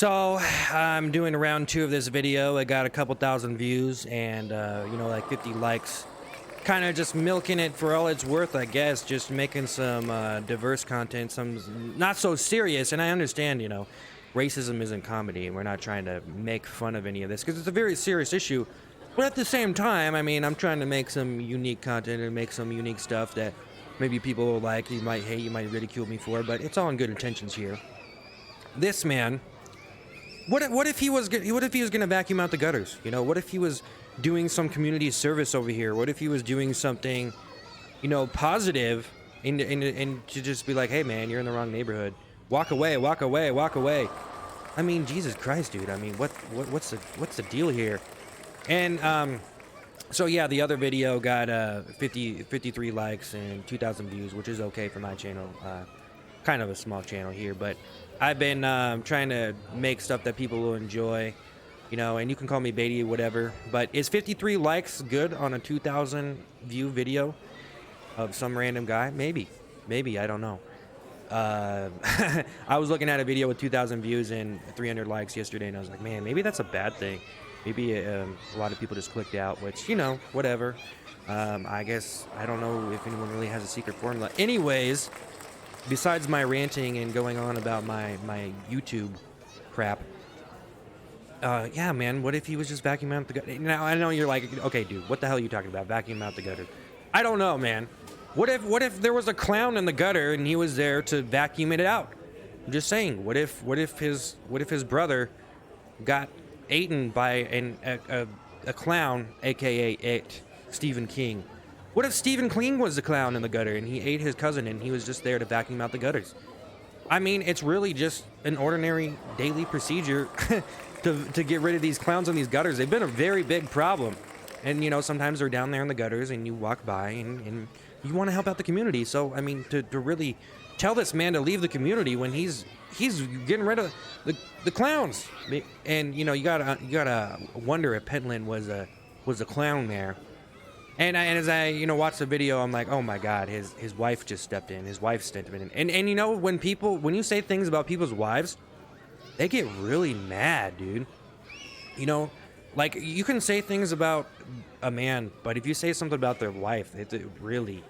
So I'm doing round 2 of this video. I got a couple thousand views and like 50 likes. Kind of just milking it for all it's worth, I guess. Just making some diverse content, some not so serious. And I understand, racism isn't comedy, and we're not trying to make fun of any of this because it's a very serious issue. But at the same time, I mean, I'm trying to make some unique content and make some unique stuff that maybe people will like. You might hate, you might ridicule me for, but it's all in good intentions here. This man. What if he was gonna vacuum out the gutters? What if he was doing some community service over here? What if he was doing something, positive, and to just be like, hey man, you're in the wrong neighborhood. Walk away, walk away, walk away. I mean, Jesus Christ, dude. I mean, what's the deal here? And so yeah, the other video got 53 likes and 2,000 views, which is okay for my channel. Kind of a small channel here, but I've been trying to make stuff that people will enjoy, and you can call me Beatty, whatever. But is 53 likes good on a 2,000 view video of some random guy? Maybe, I don't know. I was looking at a video with 2,000 views and 300 likes yesterday, and I was like, man, maybe that's a bad thing. Maybe a lot of people just clicked out, which, whatever. I guess I don't know if anyone really has a secret formula. Anyways, besides my ranting and going on about my YouTube crap, yeah, man, what if he was just vacuuming out the gutter? Now, I know you're like, okay, dude, what the hell are you talking about? Vacuuming out the gutter? I don't know, man. What if there was a clown in the gutter and he was there to vacuum it out? I'm just saying, what if his brother got eaten by a clown, aka Stephen King? What if Stephen King was the clown in the gutter and he ate his cousin and he was just there to vacuum out the gutters? I mean, it's really just an ordinary daily procedure to get rid of these clowns in these gutters. They've been a very big problem. And, sometimes they're down there in the gutters and you walk by and you want to help out the community. So, I mean, to really tell this man to leave the community when he's getting rid of the clowns. And, you gotta wonder if Pentland was a clown there. And as I, watch the video, I'm like, oh my God, his wife just stepped in. His wife stepped in. And when you say things about people's wives, they get really mad, dude. Like, you can say things about a man, but if you say something about their wife, it really,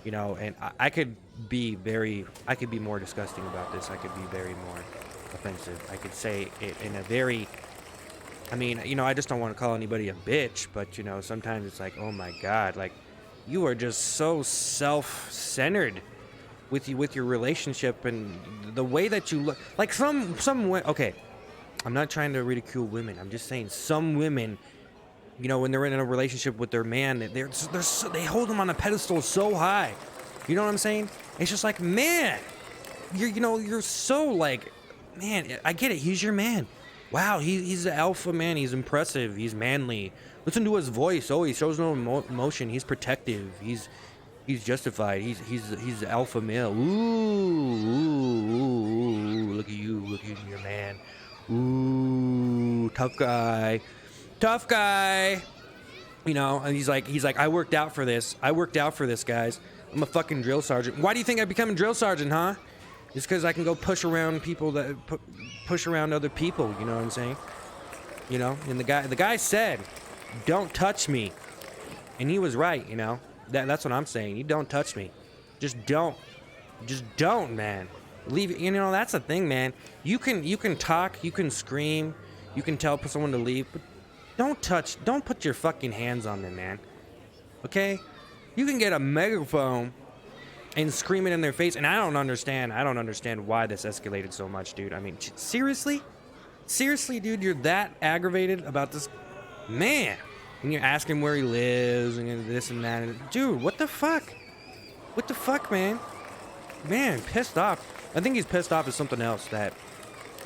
and I could be more disgusting about this. I could be very more offensive. I could say it in a very, I mean, I just don't want to call anybody a bitch, but, sometimes it's like, oh my God, like, you are just so self-centered with your relationship and the way that you look. Like, okay, I'm not trying to ridicule women. I'm just saying some women, when they're in a relationship with their man, they hold them on a pedestal so high. You know what I'm saying? It's just like, man, you're so like, man, I get it. He's your man. Wow, he's an alpha man. He's impressive. He's manly. Listen to his voice. Oh, he shows no emotion. He's protective. He's justified. He's the alpha male. Ooh, look at you. Look at your man. Ooh, tough guy. And he's like, I worked out for this, guys. I'm a fucking drill sergeant. Why do you think I became a drill sergeant, huh? It's because I can go push around people push around other people. You know what I'm saying? And the guy said, "Don't touch me," and he was right. That's what I'm saying. You don't touch me. Just don't, man. Leave. That's the thing, man. You can talk, you can scream, you can tell someone to leave, but don't put your fucking hands on them, man. Okay? You can get a megaphone and scream it in their face, and I don't understand why this escalated so much, dude. I mean, seriously, dude, you're that aggravated about this man, and you're asking where he lives and this and that, dude. What the fuck, man, pissed off. I think he's pissed off at something else, that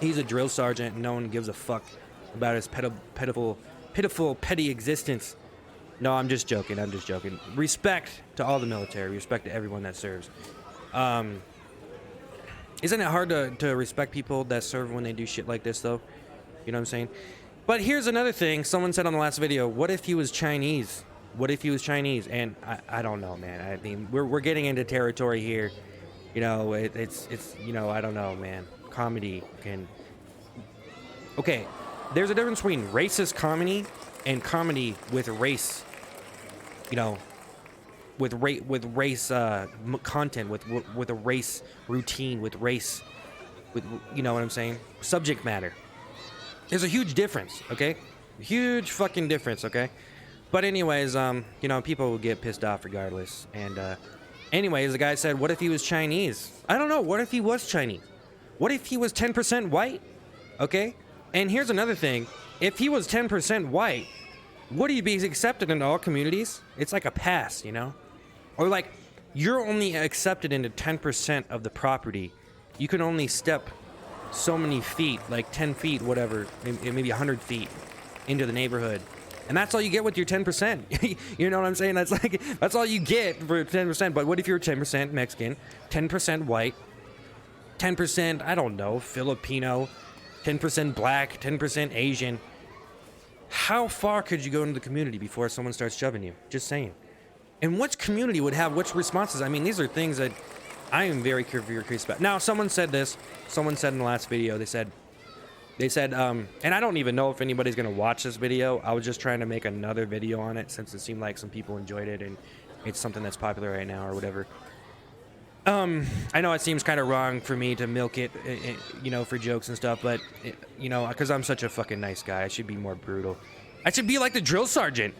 he's a drill sergeant and no one gives a fuck about his pitiful, petty existence. No, I'm just joking. Respect to all the military. Respect to everyone that serves. Isn't it hard to respect people that serve when they do shit like this, though? You know what I'm saying? But here's another thing. Someone said on the last video, what if he was Chinese? And I don't know, man. I mean, we're getting into territory here. It's I don't know, man. Comedy can Okay, there's a difference between racist comedy and comedy with race, you know, with race content, with a race routine, with race, with, you know what I'm saying? Subject matter. There's a huge difference, okay? Huge fucking difference, okay? But anyways, you know, people will get pissed off regardless. And anyways, the guy said, what if he was Chinese? I don't know. What if he was Chinese? What if he was 10% white? Okay? And here's another thing. If he was 10% white, would he be accepted into all communities? It's like a pass, you know? Or like, you're only accepted into 10% of the property. You can only step so many feet, like 10 feet, whatever, maybe 100 feet into the neighborhood. And that's all you get with your 10%. You know what I'm saying? That's like, that's all you get for 10%. But what if you're 10% Mexican, 10% white, 10%, I don't know, Filipino, 10% black, 10% Asian? How far could you go into the community before someone starts shoving you? Just saying. And which community would have which responses? I mean, these are things that I am very curious about. Now, someone said this. Someone said in the last video, they said, and I don't even know if anybody's going to watch this video. I was just trying to make another video on it since it seemed like some people enjoyed it and it's something that's popular right now or whatever. I know it seems kind of wrong for me to milk it, you know, for jokes and stuff, but, you know, because I'm such a fucking nice guy, I should be more brutal. I should be like the drill sergeant.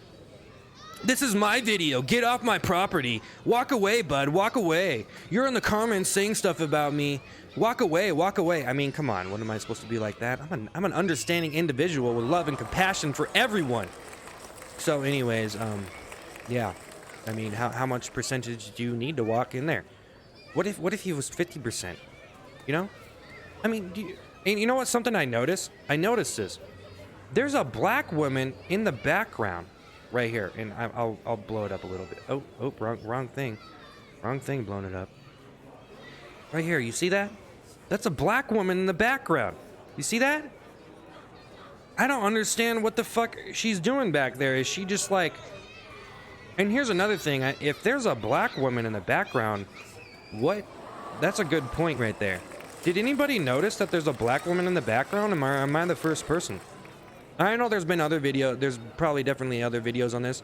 This is my video. Get off my property. Walk away, bud. Walk away. You're in the comments saying stuff about me. Walk away. Walk away. I mean, come on. What am I supposed to be like that? I'm an understanding individual with love and compassion for everyone. So anyways, yeah. I mean, how much percentage do you need to walk in there? What if he was 50%? You know? I mean, and you know what? Something I noticed? I noticed this. There's a black woman in the background right here, and I'll blow it up a little bit. Oh, wrong thing. Wrong thing, blowing it up. Right here, you see that? That's a black woman in the background. You see that? I don't understand what the fuck she's doing back there. Is she just like... And here's another thing. If there's a black woman in the background, what? That's a good point right there. Did anybody notice that there's a black woman in the background? Am I the first person? I know there's been other videos. There's probably definitely other videos on this.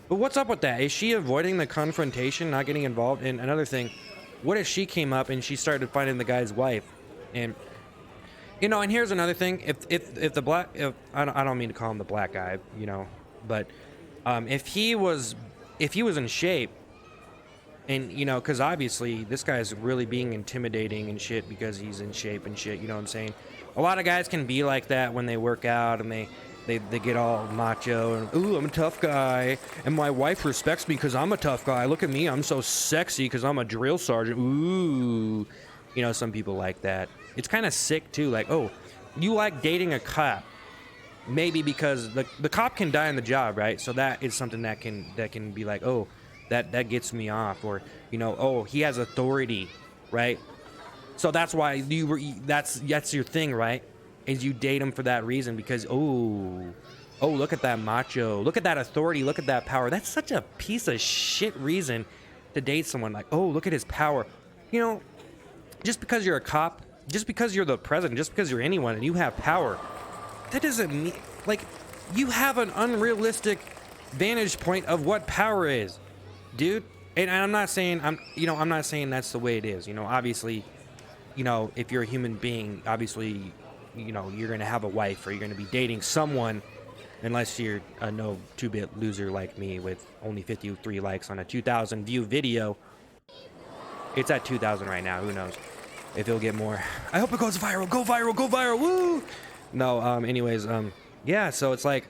But what's up with that? Is she avoiding the confrontation, not getting involved? And another thing, what if she came up and she started finding the guy's wife? And, you know, and here's another thing. If the black... I don't mean to call him the black guy, you know. But if he was in shape, and, you know, because obviously this guy's really being intimidating and shit because he's in shape and shit, you know what I'm saying? A lot of guys can be like that when they work out and they get all macho and, ooh, I'm a tough guy, and my wife respects me because I'm a tough guy. Look at me, I'm so sexy because I'm a drill sergeant. Ooh. You know, some people like that. It's kind of sick, too. Like, oh, you like dating a cop. Maybe because the cop can die on the job, right? So that is something that can be like, oh, that gets me off. Or, you know, oh, he has authority, right? So that's why that's your thing, right? Is you date him for that reason because, oh, look at that macho. Look at that authority. Look at that power. That's such a piece of shit reason to date someone. Like, oh, look at his power. You know, just because you're a cop, just because you're the president, just because you're anyone and you have power, that doesn't mean, like, you have an unrealistic vantage point of what power is, dude. And I'm not saying that's the way it is. You know, obviously, you know, if you're a human being, obviously, you know, you're going to have a wife or you're going to be dating someone, unless you're a no 2-bit loser like me with only 53 likes on a 2,000 view video. It's at 2,000 right now. Who knows if it'll get more. I hope it goes viral. Go viral. Go viral. Woo! No, anyways, yeah, so it's like,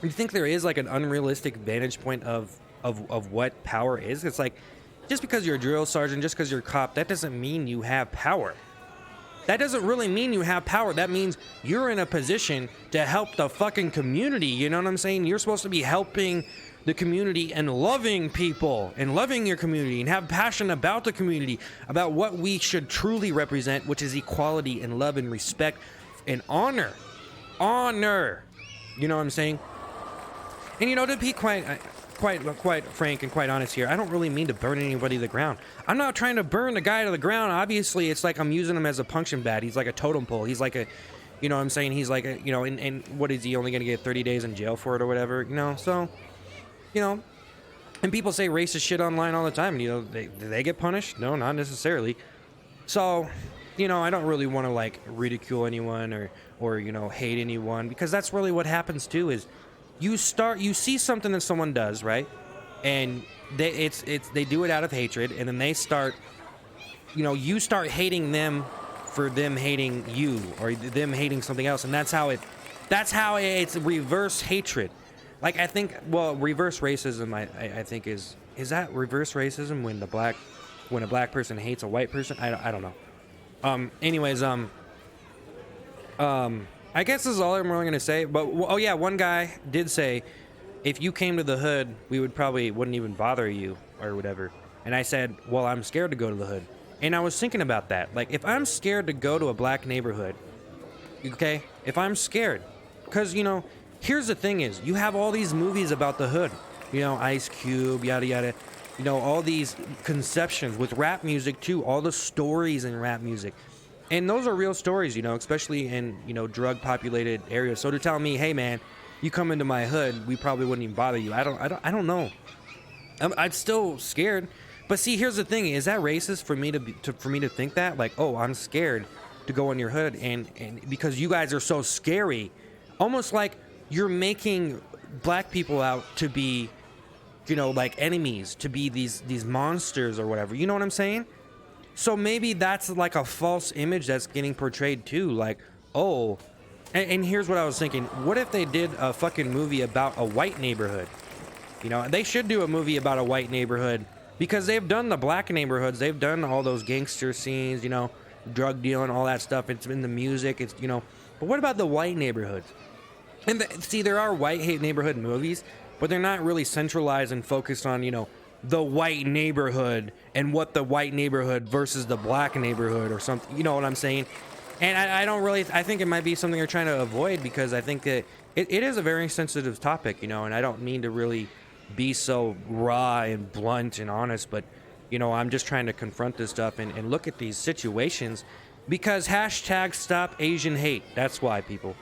you think there is like an unrealistic vantage point of what power is? It's like, just because you're a drill sergeant, just because you're a cop, that doesn't mean you have power. That doesn't really mean you have power. That means you're in a position to help the fucking community, you know what I'm saying? You're supposed to be helping the community and loving people and loving your community and have passion about the community, about what we should truly represent, which is equality and love and respect and honor. You know what I'm saying? And, you know, to be quite frank and quite honest here, I don't really mean to burn anybody to the ground. I'm not trying to burn the guy to the ground. Obviously, it's like I'm using him as a punching bag. He's like a totem pole. He's like You know what I'm saying? He's like, you know, and what is he only going to get 30 days in jail for it or whatever? You know, so, you know, and people say racist shit online all the time. And, you know, do they get punished? No, not necessarily. So, you know, I don't really want to like ridicule anyone or you know, hate anyone, because that's really what happens too. Is you see something that someone does, right? And they do it out of hatred, and then they start, you know, you start hating them for them hating you, or them hating something else, and that's how it's reverse hatred. Like, I think, well, reverse racism, I think is that reverse racism when a black person hates a white person? I don't know. Anyways, I guess this is all I'm really gonna say. But oh yeah, one guy did say, if you came to the hood, we wouldn't even bother you or whatever. And I said, well, I'm scared to go to the hood. And I was thinking about that. Like, if I'm scared to go to a black neighborhood, okay, if I'm scared, because, you know, here's the thing is, you have all these movies about the hood, you know, Ice Cube, yada yada, you know, all these conceptions with rap music too, all the stories in rap music. And those are real stories, you know, especially in, you know, drug populated areas. So to tell me, hey man, you come into my hood, we probably wouldn't even bother you. I don't know. I'm still scared. But see, here's the thing: is that racist for me to think that? Like, oh, I'm scared to go in your hood, and because you guys are so scary, almost like you're making black people out to be, you know, like enemies, to be these monsters or whatever. You know what I'm saying? So maybe that's like a false image that's getting portrayed too. Like, oh, and here's what I was thinking: what if they did a fucking movie about a white neighborhood? You know, they should do a movie about a white neighborhood. Because they've done the black neighborhoods, they've done all those gangster scenes, you know, drug dealing, all that stuff. It's in the music, it's, you know. But what about the white neighborhoods? And see, there are white hate neighborhood movies, but they're not really centralized and focused on, you know, the white neighborhood and what the white neighborhood versus the black neighborhood or something. You know what I'm saying? And I think it might be something they're trying to avoid, because I think that it is a very sensitive topic, you know, and I don't mean to really be so raw and blunt and honest, but, you know, I'm just trying to confront this stuff and look at these situations, because hashtag stop Asian hate. That's why, people.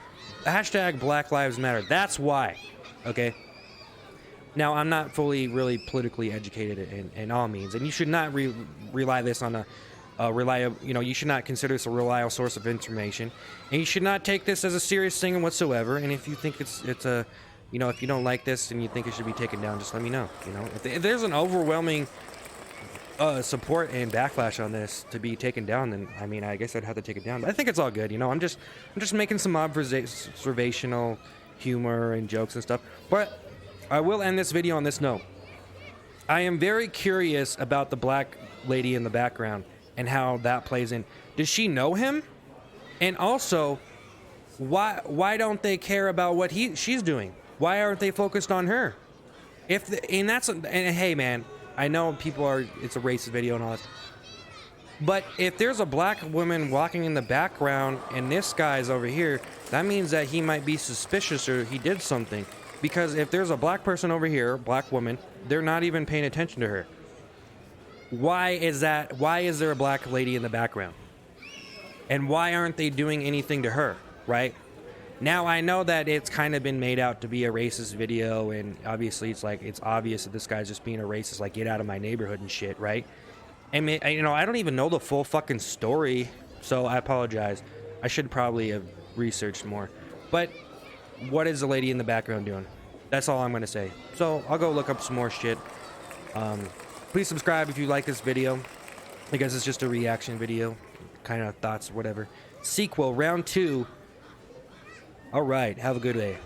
Hashtag Black Lives Matter. That's why. Okay? Now, I'm not fully really politically educated in all means, and you should not rely this on a reliable, you know, you should not consider this a reliable source of information, and you should not take this as a serious thing whatsoever. And if you think it's a, you know, if you don't like this and you think it should be taken down, just let me know. You know, if there's an overwhelming support and backlash on this to be taken down, then I mean, I guess I'd have to take it down. But I think it's all good. You know, I'm just making some observational humor and jokes and stuff. But I will end this video on this note. I am very curious about the black lady in the background and how that plays in. Does she know him? And also, why don't they care about what she's doing? Why aren't they focused on her? And hey man, I know it's a racist video and all that, but if there's a black woman walking in the background and this guy's over here, that means that he might be suspicious or he did something. Because if there's a black person over here, black woman, they're not even paying attention to her. Why is that? Why is there a black lady in the background? And why aren't they doing anything to her, right? Now, I know that it's kind of been made out to be a racist video, and obviously it's obvious that this guy's just being a racist, like, get out of my neighborhood and shit, right? And, you know, I don't even know the full fucking story, so I apologize. I should probably have researched more. But what is the lady in the background doing? That's all I'm going to say. So, I'll go look up some more shit. Please subscribe if you like this video. I guess it's just a reaction video. Kind of thoughts, whatever. Sequel, round 2. All right, have a good day.